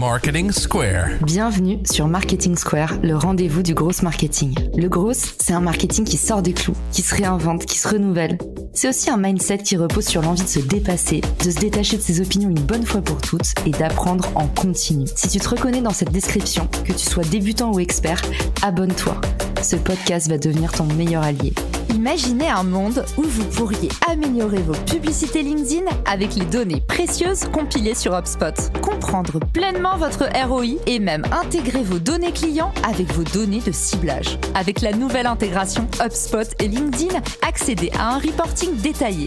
Marketing Square. Bienvenue sur Marketing Square, le rendez-vous du gros marketing. Le gros, c'est un marketing qui sort des clous, qui se réinvente, qui se renouvelle. C'est aussi un mindset qui repose sur l'envie de se dépasser, de se détacher de ses opinions une bonne fois pour toutes et d'apprendre en continu. Si tu te reconnais dans cette description, que tu sois débutant ou expert, abonne-toi. Ce podcast va devenir ton meilleur allié. Imaginez un monde où vous pourriez améliorer vos publicités LinkedIn avec les données précieuses compilées sur HubSpot, comprendre pleinement votre ROI et même intégrer vos données clients avec vos données de ciblage. Avec la nouvelle intégration HubSpot et LinkedIn, accédez à un reporting détaillé,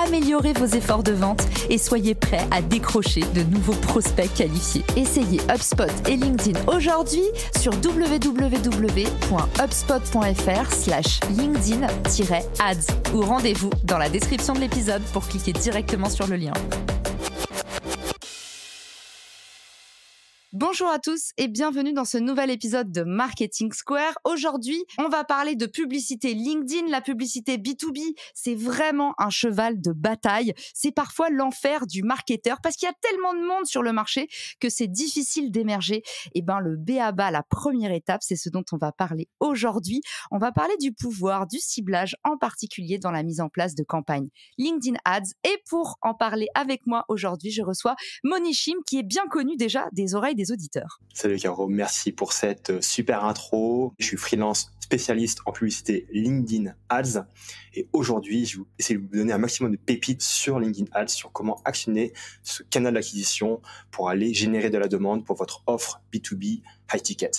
améliorez vos efforts de vente et soyez prêts à décrocher de nouveaux prospects qualifiés. Essayez HubSpot et LinkedIn aujourd'hui sur www.hubspot.fr/LinkedIn-ads ou rendez-vous dans la description de l'épisode pour cliquer directement sur le lien. Bonjour à tous et bienvenue dans ce nouvel épisode de Marketing Square. Aujourd'hui, on va parler de publicité LinkedIn. La publicité B2B, c'est vraiment un cheval de bataille. C'est parfois l'enfer du marketeur parce qu'il y a tellement de monde sur le marché que c'est difficile d'émerger. Et le b.a.-ba, la première étape, c'est ce dont on va parler aujourd'hui. On va parler du pouvoir du ciblage, en particulier dans la mise en place de campagnes LinkedIn Ads. Et pour en parler avec moi aujourd'hui, je reçois Moni Chim, qui est bien connue déjà des oreilles des auditeurs. Salut Caro, merci pour cette super intro. Je suis freelance spécialiste en publicité LinkedIn Ads et aujourd'hui, je vais essayer de vous donner un maximum de pépites sur LinkedIn Ads, sur comment actionner ce canal d'acquisition pour aller générer de la demande pour votre offre B2B high ticket.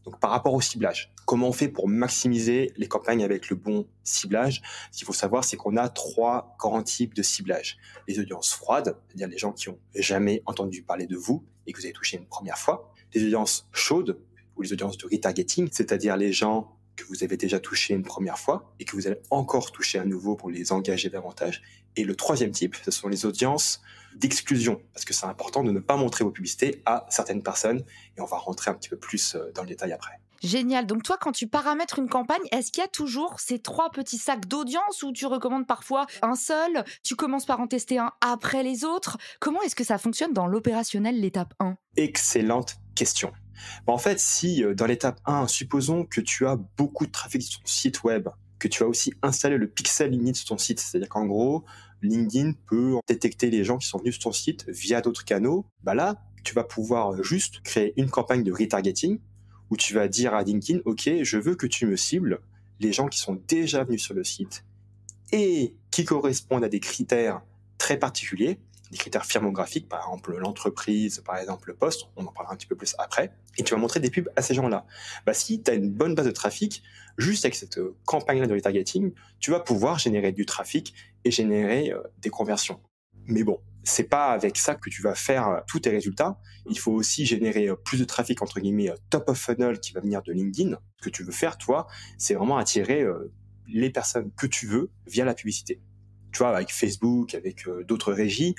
Donc par rapport au ciblage, comment on fait pour maximiser les campagnes avec le bon ciblage? Ce qu'il faut savoir, c'est qu'on a 3 grands types de ciblage. Les audiences froides, c'est-à-dire les gens qui n'ont jamais entendu parler de vous et que vous avez touché une première fois. Les audiences chaudes ou les audiences de retargeting, c'est-à-dire les gens que vous avez déjà touché une première fois et que vous allez encore toucher à nouveau pour les engager davantage. Et le 3e type, ce sont les audiences d'exclusion, parce que c'est important de ne pas montrer vos publicités à certaines personnes et on va rentrer un petit peu plus dans le détail après. Génial. Donc toi, quand tu paramètres une campagne, est-ce qu'il y a toujours ces 3 petits sacs d'audience ou tu recommandes parfois un seul? Tu commences par en tester un après les autres? Comment est-ce que ça fonctionne dans l'opérationnel, l'étape 1? Excellente question. En fait, si dans l'étape 1, supposons que tu as beaucoup de trafic sur ton site web, que tu as aussi installé le pixel LinkedIn sur ton site, c'est-à-dire qu'en gros, LinkedIn peut détecter les gens qui sont venus sur ton site via d'autres canaux, là, tu vas pouvoir juste créer une campagne de retargeting où tu vas dire à LinkedIn, OK, je veux que tu me cibles les gens qui sont déjà venus sur le site et qui correspondent à des critères très particuliers, des critères firmographiques, par exemple l'entreprise, par exemple le poste, on en parlera un petit peu plus après, et tu vas montrer des pubs à ces gens-là. Si tu as une bonne base de trafic, juste avec cette campagne-là de retargeting, tu vas pouvoir générer du trafic et générer des conversions. Mais bon, c'est pas avec ça que tu vas faire tous tes résultats. Il faut aussi générer plus de trafic, entre guillemets, top of funnel qui va venir de LinkedIn. Ce que tu veux faire, toi, c'est vraiment attirer les personnes que tu veux via la publicité. Tu vois, avec Facebook, avec d'autres régies,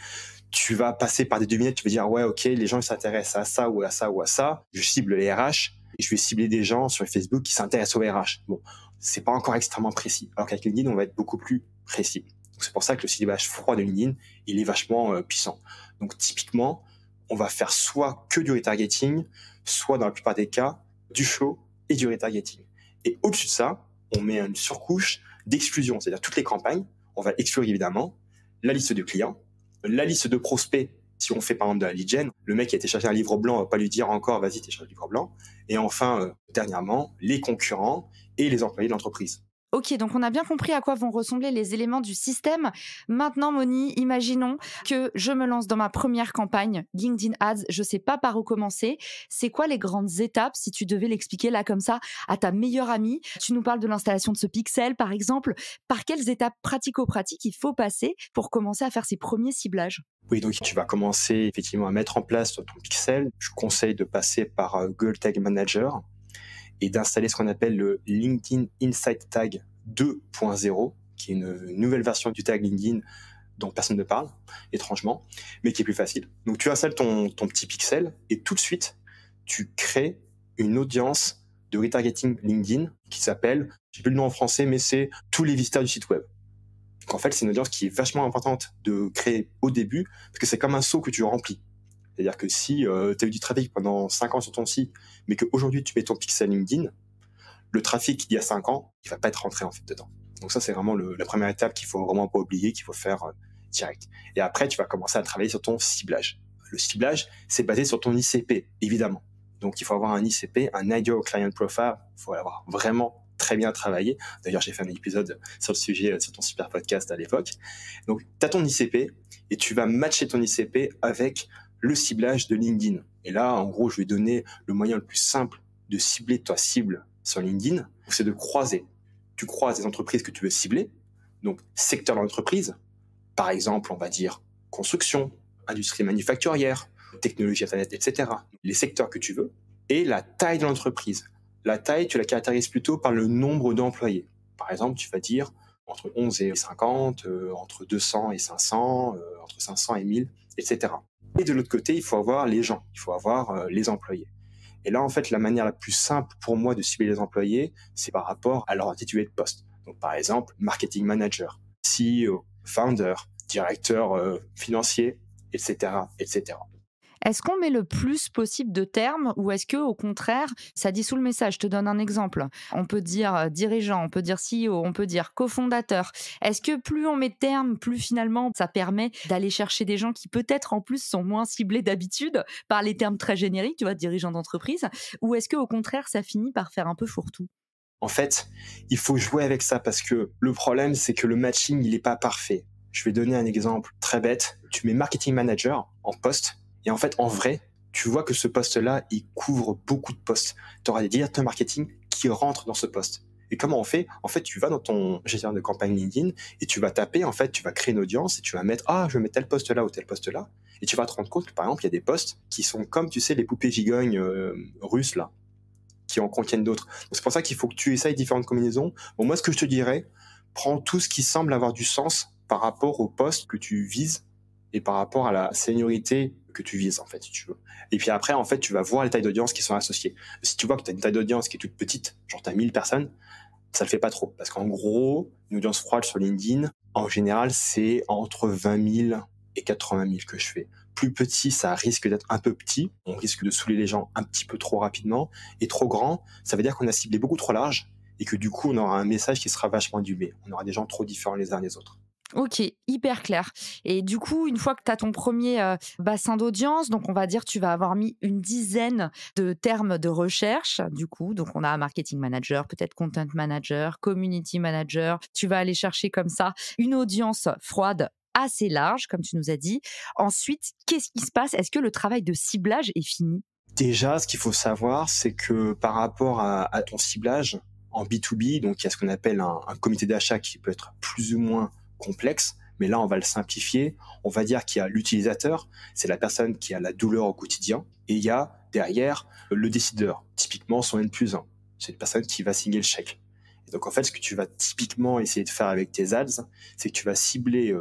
tu vas passer par des devinettes, tu vas dire, ouais, ok, les gens ils s'intéressent à ça ou à ça ou à ça. Je cible les RH et je vais cibler des gens sur Facebook qui s'intéressent aux RH. Bon, c'est pas encore extrêmement précis. Alors qu'avec LinkedIn, on va être beaucoup plus précis. Donc, c'est pour ça que le ciblage froid de LinkedIn, il est vachement puissant. Donc, typiquement, on va faire soit que du retargeting, soit dans la plupart des cas, du chaud et du retargeting. Et au-dessus de ça, on met une surcouche d'exclusion, c'est-à-dire toutes les campagnes. On va exclure évidemment la liste de clients, la liste de prospects. Si on fait par exemple de la lead gen, le mec qui a téléchargé un livre blanc, on va pas lui dire encore, vas-y, télécharge le livre blanc. Et enfin, dernièrement, les concurrents et les employés de l'entreprise. Ok, donc on a bien compris à quoi vont ressembler les éléments du système. Maintenant, Moni, imaginons que je me lance dans ma première campagne LinkedIn Ads. Je sais pas par où commencer. C'est quoi les grandes étapes, si tu devais l'expliquer là comme ça à ta meilleure amie? Tu nous parles de l'installation de ce pixel, par exemple. Par quelles étapes pratico-pratiques il faut passer pour commencer à faire ses premiers ciblages? Oui, donc tu vas commencer effectivement à mettre en place ton pixel. Je conseille de passer par Google Tag Manager et d'installer ce qu'on appelle le LinkedIn Insight Tag 2.0, qui est une nouvelle version du tag LinkedIn dont personne ne parle, étrangement, mais qui est plus facile. Donc tu installes ton petit pixel et tout de suite, tu crées une audience de retargeting LinkedIn qui s'appelle, j'ai plus le nom en français, mais c'est tous les visiteurs du site web. Donc en fait, c'est une audience qui est vachement importante de créer au début, parce que c'est comme un seau que tu remplis. C'est-à-dire que si tu as eu du trafic pendant 5 ans sur ton site, mais qu'aujourd'hui tu mets ton pixel LinkedIn, le trafic il y a 5 ans, il va pas être rentré en fait dedans. Donc ça, c'est vraiment la première étape qu'il faut vraiment pas oublier, qu'il faut faire direct. Et après, tu vas commencer à travailler sur ton ciblage. Le ciblage, c'est basé sur ton ICP, évidemment. Donc il faut avoir un ICP, un Ideal Client Profile, il faut l'avoir vraiment très bien travaillé. D'ailleurs, j'ai fait un épisode sur le sujet sur ton super podcast à l'époque. Donc tu as ton ICP et tu vas matcher ton ICP avec le ciblage de LinkedIn. Et là, en gros, je vais donner le moyen le plus simple de cibler ta cible sur LinkedIn, c'est de croiser. Tu croises les entreprises que tu veux cibler, donc secteur d'entreprise, par exemple, on va dire construction, industrie manufacturière, technologie internet, etc. Les secteurs que tu veux, et la taille de l'entreprise. La taille, tu la caractérises plutôt par le nombre d'employés. Par exemple, tu vas dire entre 11 et 50, entre 200 et 500, entre 500 et 1000, etc. Et de l'autre côté, il faut avoir les gens, il faut avoir les employés. Et là, en fait, la manière la plus simple pour moi de cibler les employés, c'est par rapport à leur intitulé de poste. Donc, par exemple, marketing manager, CEO, founder, directeur financier, etc., etc. Est-ce qu'on met le plus possible de termes ou est-ce que au contraire, ça dissout le message? Je te donne un exemple. On peut dire dirigeant, on peut dire CEO, on peut dire cofondateur. Est-ce que plus on met de termes, plus finalement ça permet d'aller chercher des gens qui peut-être en plus sont moins ciblés d'habitude par les termes très génériques, tu vois, dirigeant d'entreprise, ou est-ce que au contraire ça finit par faire un peu fourre-tout? En fait, il faut jouer avec ça parce que le problème, c'est que le matching, il n'est pas parfait. Je vais donner un exemple très bête. Tu mets marketing manager en poste. Et en fait, en vrai, tu vois que ce poste-là, il couvre beaucoup de postes. Tu auras des directeurs marketing qui rentrent dans ce poste. Et comment on fait? En fait, tu vas dans ton gestionnaire de campagne LinkedIn et tu vas taper, en fait, tu vas créer une audience et tu vas mettre, je vais mettre tel poste-là ou tel poste-là. Et tu vas te rendre compte que, par exemple, il y a des postes qui sont comme, tu sais, les poupées gigognes russes, là, qui en contiennent d'autres. Donc, c'est pour ça qu'il faut que tu essayes différentes combinaisons. Bon, moi, ce que je te dirais, prends tout ce qui semble avoir du sens par rapport au poste que tu vises et par rapport à la seniorité que tu vises, en fait, si tu veux. Et puis après, en fait, tu vas voir les tailles d'audience qui sont associées. Si tu vois que tu as une taille d'audience qui est toute petite, genre tu as 1000 personnes, ça le fait pas trop. Parce qu'en gros, une audience froide sur LinkedIn, en général, c'est entre 20 000 et 80 000 que je fais. Plus petit, ça risque d'être un peu petit. On risque de saouler les gens un petit peu trop rapidement. Et trop grand, ça veut dire qu'on a ciblé beaucoup trop large et que du coup, on aura un message qui sera vachement dilué. On aura des gens trop différents les uns des autres. Ok, hyper clair. Et du coup, une fois que tu as ton premier bassin d'audience, donc on va dire tu vas avoir mis une dizaine de termes de recherche, du coup, donc on a marketing manager, peut-être content manager, community manager, tu vas aller chercher comme ça une audience froide assez large, comme tu nous as dit. Ensuite, qu'est-ce qui se passe? Est-ce que le travail de ciblage est fini? Déjà, ce qu'il faut savoir, c'est que par rapport à ton ciblage, en B2B, donc il y a ce qu'on appelle un comité d'achat qui peut être plus ou moins complexe, mais là on va le simplifier. On va dire qu'il y a l'utilisateur, c'est la personne qui a la douleur au quotidien, et il y a derrière le décideur, typiquement son N+1, c'est une personne qui va signer le chèque. Et donc en fait, ce que tu vas typiquement essayer de faire avec tes ads, c'est que tu vas cibler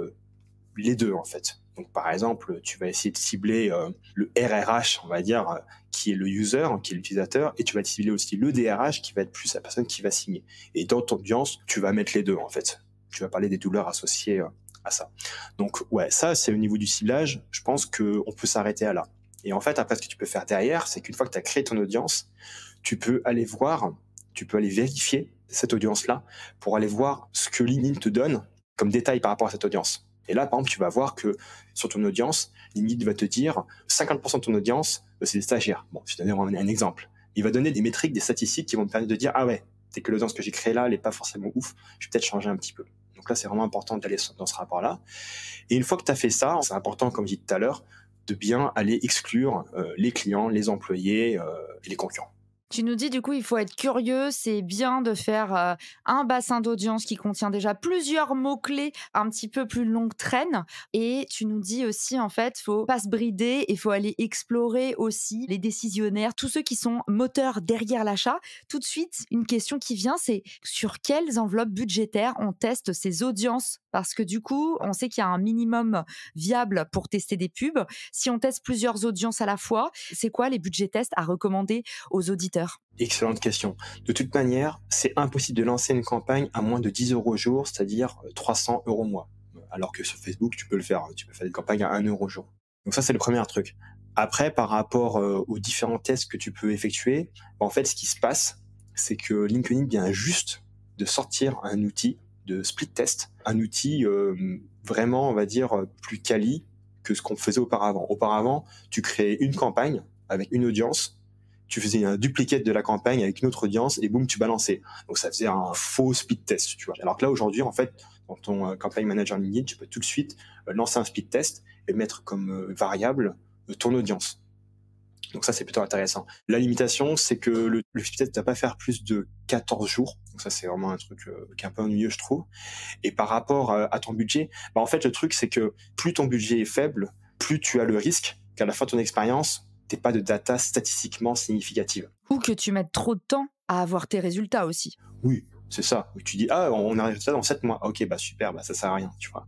les deux en fait. Donc par exemple, tu vas essayer de cibler le RRH, on va dire, qui est le user, qui est l'utilisateur, et tu vas cibler aussi le DRH, qui va être plus la personne qui va signer. Et dans ton audience, tu vas mettre les deux en fait. Tu vas parler des douleurs associées à ça. Donc ouais, ça c'est au niveau du ciblage, je pense qu'on peut s'arrêter à là. Et en fait, après ce que tu peux faire derrière, c'est qu'une fois que tu as créé ton audience, tu peux aller voir, tu peux aller vérifier cette audience-là pour aller voir ce que LinkedIn te donne comme détail par rapport à cette audience. Et là, par exemple, tu vas voir que sur ton audience, LinkedIn va te dire 50% de ton audience, c'est des stagiaires. Bon, je te donne un exemple. Il va donner des métriques, des statistiques qui vont te permettre de dire, ah ouais, c'est que l'audience que j'ai créée là, elle n'est pas forcément ouf, je vais peut-être changer un petit peu. Donc là, c'est vraiment important d'aller dans ce rapport-là. Et une fois que tu as fait ça, c'est important, comme je disais tout à l'heure, de bien aller exclure les clients, les employés et les concurrents. Tu nous dis du coup, il faut être curieux, c'est bien de faire un bassin d'audience qui contient déjà plusieurs mots-clés un petit peu plus longue traîne. Et tu nous dis aussi, en fait, faut pas se brider et faut aller explorer aussi les décisionnaires, tous ceux qui sont moteurs derrière l'achat. Tout de suite, une question qui vient, c'est sur quelles enveloppes budgétaires on teste ces audiences? Parce que du coup, on sait qu'il y a un minimum viable pour tester des pubs. Si on teste plusieurs audiences à la fois, c'est quoi les budgets tests à recommander aux auditeurs? Excellente question. De toute manière, c'est impossible de lancer une campagne à moins de 10 € au jour, c'est-à-dire 300 € au mois. Alors que sur Facebook, tu peux le faire. Tu peux faire des campagnes à 1 € au jour. Donc ça, c'est le premier truc. Après, par rapport aux différents tests que tu peux effectuer, en fait, ce qui se passe, c'est que LinkedIn vient juste de sortir un outil de split test, un outil vraiment, on va dire, plus quali que ce qu'on faisait auparavant. Auparavant, tu créais une campagne avec une audience, tu faisais un duplicate de la campagne avec une autre audience et boum, tu balançais. Donc ça faisait un faux split test, tu vois. Alors que là, aujourd'hui, en fait, dans ton campagne manager LinkedIn, tu peux tout de suite lancer un split test et mettre comme variable ton audience. Donc ça, c'est plutôt intéressant. La limitation, c'est que le split test ne doit pas faire plus de 14 jours. Donc ça, c'est vraiment un truc qui est un peu ennuyeux, je trouve. Et par rapport à ton budget, en fait, le truc, c'est que plus ton budget est faible, plus tu as le risque qu'à la fin de ton expérience, tu n'aies pas de data statistiquement significative. Ou que tu mettes trop de temps à avoir tes résultats aussi. Oui, c'est ça. Tu dis, on a un résultat dans 7 mois. Ok, super, ça sert à rien, tu vois.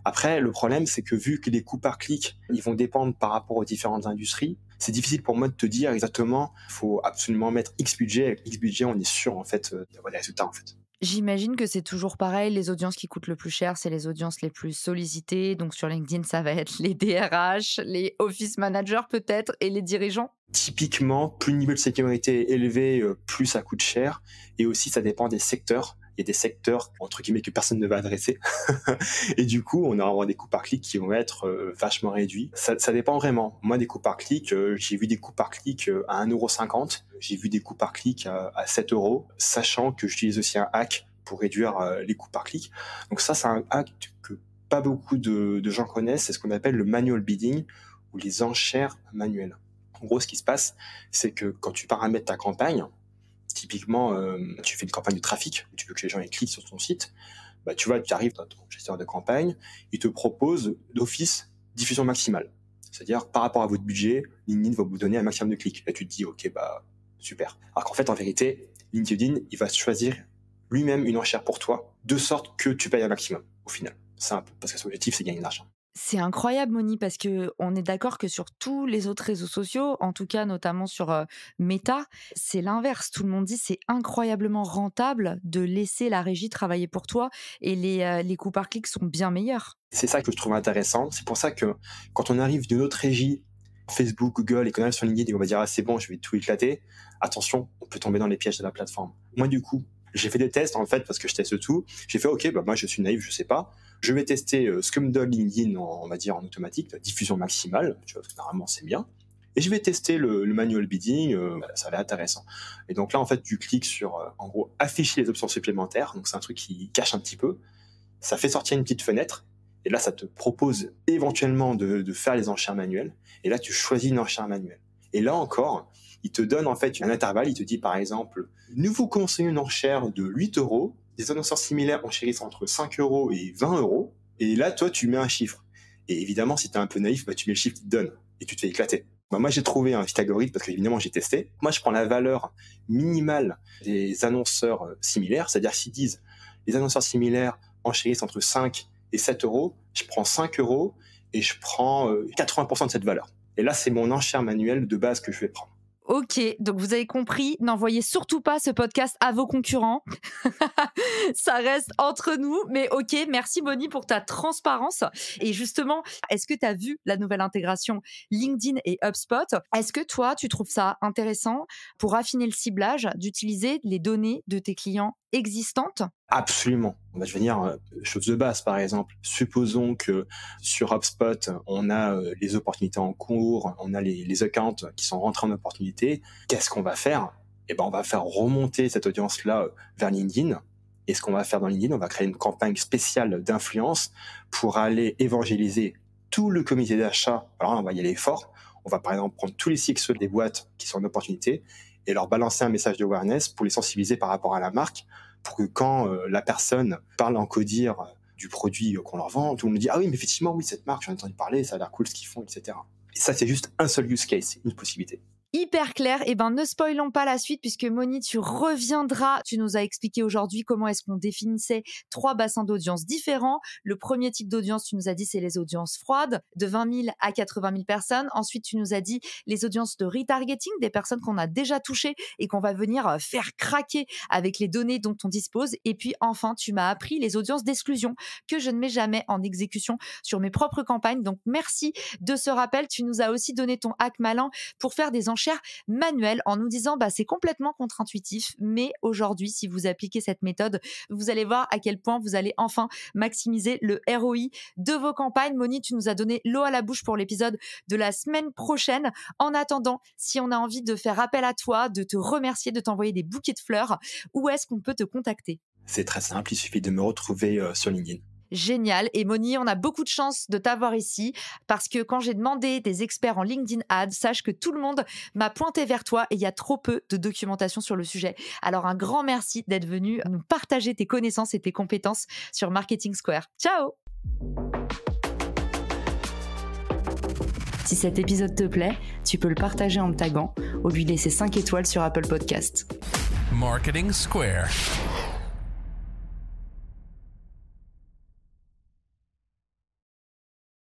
Après, le problème, c'est que vu que les coûts par clic, ils vont dépendre par rapport aux différentes industries, c'est difficile pour moi de te dire exactement, il faut absolument mettre X budget. Avec X budget, on est sûr, en fait, d'avoir des résultats, en fait. J'imagine que c'est toujours pareil, les audiences qui coûtent le plus cher, c'est les audiences les plus sollicitées. Donc sur LinkedIn, ça va être les DRH, les office managers peut-être et les dirigeants. Typiquement, plus le niveau de sécurité est élevé, plus ça coûte cher. Et aussi, ça dépend des secteurs. Il y a des secteurs, entre guillemets, que personne ne va adresser. Et du coup, on aura des coûts par clic qui vont être vachement réduits. Ça dépend vraiment. Moi, des coûts par clic, j'ai vu des coûts par clic à 1,50 €. J'ai vu des coûts par clic à 7 €, sachant que j'utilise aussi un hack pour réduire les coûts par clic. Donc ça, c'est un hack que pas beaucoup de gens connaissent. C'est ce qu'on appelle le manual bidding ou les enchères manuelles. En gros, ce qui se passe, c'est que quand tu paramètres ta campagne, typiquement, tu fais une campagne de trafic, tu veux que les gens cliquent sur ton site, tu arrives dans ton gestionnaire de campagne, il te propose d'office diffusion maximale. C'est-à-dire, par rapport à votre budget, LinkedIn va vous donner un maximum de clics. Là, tu te dis, ok, super. Alors qu'en fait, en vérité, LinkedIn, il va choisir lui-même une enchère pour toi, de sorte que tu payes un maximum, au final. Simple, parce que son objectif, c'est gagner de l'argent. C'est incroyable, Moni, parce qu'on est d'accord que sur tous les autres réseaux sociaux, en tout cas notamment sur Meta, c'est l'inverse. Tout le monde dit c'est incroyablement rentable de laisser la régie travailler pour toi et les coûts par clic sont bien meilleurs. C'est ça que je trouve intéressant. C'est pour ça que quand on arrive d'une autre régie, Facebook, Google, et qu'on arrive sur LinkedIn et on va dire c'est bon, je vais tout éclater, attention, on peut tomber dans les pièges de la plateforme. Moi, du coup, j'ai fait des tests en fait parce que je teste tout. J'ai fait ok, moi je suis naïf, je sais pas. Je vais tester ce que me donne LinkedIn on va dire en automatique, la diffusion maximale, tu vois, parce que normalement c'est bien. Et je vais tester le manual bidding, ça a l'air intéressant. Et donc là en fait tu cliques sur en gros afficher les options supplémentaires, donc c'est un truc qui cache un petit peu. Ça fait sortir une petite fenêtre et là ça te propose éventuellement de faire les enchères manuelles. Et là tu choisis une enchère manuelle. Et là encore, il te donne en fait un intervalle, il te dit par exemple, nous vous conseillons une enchère de 8 €, des annonceurs similaires enchérissent entre 5 € et 20 €, et là toi tu mets un chiffre. Et évidemment si tu es un peu naïf, tu mets le chiffre qui te donne, et tu te fais éclater. Moi j'ai trouvé un petit algorithme, parce qu'évidemment j'ai testé. Moi je prends la valeur minimale des annonceurs similaires, c'est-à-dire s'ils disent les annonceurs similaires enchérissent entre 5 et 7 €, je prends 5 € et je prends 80% de cette valeur. Et là c'est mon enchère manuelle de base que je vais prendre. Ok, donc vous avez compris, n'envoyez surtout pas ce podcast à vos concurrents. Ça reste entre nous, mais ok, merci Moni pour ta transparence. Et justement, est-ce que tu as vu la nouvelle intégration LinkedIn et HubSpot? Est-ce que toi, tu trouves ça intéressant pour affiner le ciblage d'utiliser les données de tes clients existantes? Absolument. Je vais dire, chose de base, par exemple. Supposons que sur HubSpot, on a les opportunités en cours, on a les accounts qui sont rentrés en opportunité. Qu'est-ce qu'on va faire? On va faire remonter cette audience-là vers LinkedIn. Et ce qu'on va faire dans LinkedIn, on va créer une campagne spéciale d'influence pour aller évangéliser tout le comité d'achat. Alors là, on va y aller fort. On va par exemple prendre tous les CXO des boîtes qui sont en opportunité et leur balancer un message de awareness pour les sensibiliser par rapport à la marque, pour que quand la personne parle en codir du produit qu'on leur vend, tout le monde dit « Ah oui, mais effectivement, oui, cette marque, j'en ai entendu parler, ça a l'air cool ce qu'ils font, etc. » Et ça, c'est juste un seul use case, une possibilité. Hyper clair. Et ne spoilons pas la suite puisque Moni, tu reviendras. Tu nous as expliqué aujourd'hui comment est-ce qu'on définissait 3 bassins d'audience différents. Le premier type d'audience, tu nous as dit, c'est les audiences froides, de 20 000 à 80 000 personnes. Ensuite, tu nous as dit les audiences de retargeting, des personnes qu'on a déjà touchées et qu'on va venir faire craquer avec les données dont on dispose. Et puis enfin, tu m'as appris les audiences d'exclusion que je ne mets jamais en exécution sur mes propres campagnes. Donc merci de ce rappel. Tu nous as aussi donné ton hack malin pour faire des enchères manuelles en nous disant c'est complètement contre-intuitif, mais aujourd'hui, si vous appliquez cette méthode, vous allez voir à quel point vous allez enfin maximiser le ROI de vos campagnes. Moni, tu nous as donné l'eau à la bouche pour l'épisode de la semaine prochaine. En attendant, si on a envie de faire appel à toi, de te remercier, de t'envoyer des bouquets de fleurs, où est-ce qu'on peut te contacter? C'est très simple, il suffit de me retrouver sur LinkedIn. Génial. Et Moni, on a beaucoup de chance de t'avoir ici parce que quand j'ai demandé des experts en LinkedIn Ads, sache que tout le monde m'a pointé vers toi et il y a trop peu de documentation sur le sujet. Alors un grand merci d'être venu nous partager tes connaissances et tes compétences sur Marketing Square. Ciao! Si cet épisode te plaît, tu peux le partager en me taguant ou lui laisser 5 étoiles sur Apple Podcast. Marketing Square.